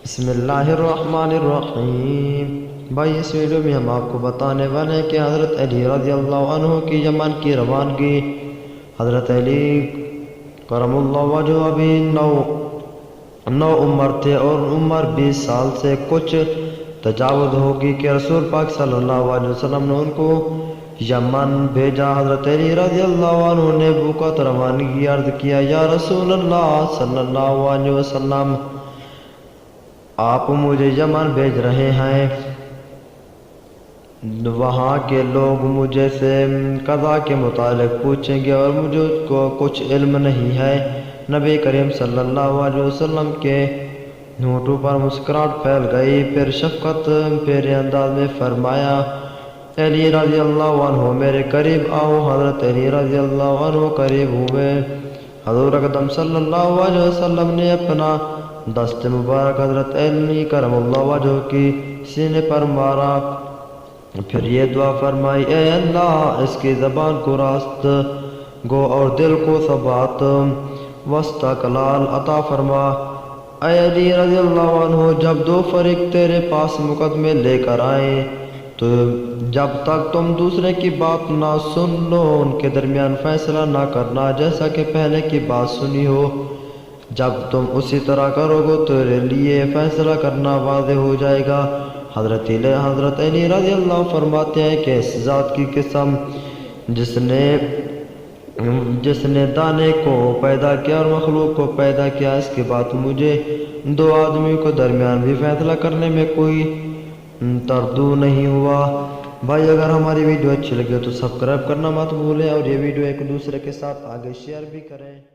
بسم اللہ الرحمن الرحیم۔ بھائی اس ویڈیو میں ہم آپ کو بتانے والے ہیں کہ حضرت علی رضی اللہ عنہ کی یمن کی روانگی۔ حضرت علی کرم اللہ وجہ ابھی نو عمر تھے اور عمر 20 سال سے کچھ تجاوز ہوگی کہ رسول پاک صلی اللہ علیہ وسلم نے ان کو یمن بھیجا۔ حضرت علی رضی اللہ عنہ نے بوقت روانگی عرض کیا، یا رسول اللہ صلی اللہ علیہ وسلم، آپ مجھے یمن بھیج رہے ہیں، وہاں کے لوگ مجھے سے قضا کے متعلق پوچھیں گے اور مجھے کو کچھ علم نہیں ہے۔ نبی کریم صلی اللہ علیہ وسلم کے ہونٹوں پر مسکراہٹ پھیل گئی، پھر شفقت بھرے انداز میں فرمایا، علی رضی اللہ عنہ میرے قریب آؤ۔ حضرت علی رضی اللہ عنہ قریب ہوئے۔ حضور اقدم صلی اللہ علیہ وسلم نے اپنا دست مبارک حضرت علی کرم اللہ وجہ کی سینے پر مارا، پھر یہ دعا فرمائی، اے اللہ اس کی زبان کو راست گو اور دل کو ثبات و استقلال عطا فرما۔ اے علی رضی اللہ عنہ، جب دو فریق تیرے پاس مقدمے لے کر آئیں تو جب تک تم دوسرے کی بات نہ سن لو ان کے درمیان فیصلہ نہ کرنا جیسا کہ پہلے کی بات سنی ہو۔ جب تم اسی طرح کرو گے تو تیرے لیے فیصلہ کرنا واضح ہو جائے گا۔ حضرت علی رضی اللہ عنہ فرماتے ہیں کہ اس ذات کی قسم جس نے دانے کو پیدا کیا اور مخلوق کو پیدا کیا، اس کے بعد مجھے دو آدمیوں کے درمیان بھی فیصلہ کرنے میں کوئی تردد نہیں ہوا۔ بھائی اگر ہماری ویڈیو اچھی لگے تو سبسکرائب کرنا مت بھولیں اور یہ ویڈیو ایک دوسرے کے ساتھ آگے شیئر بھی کریں۔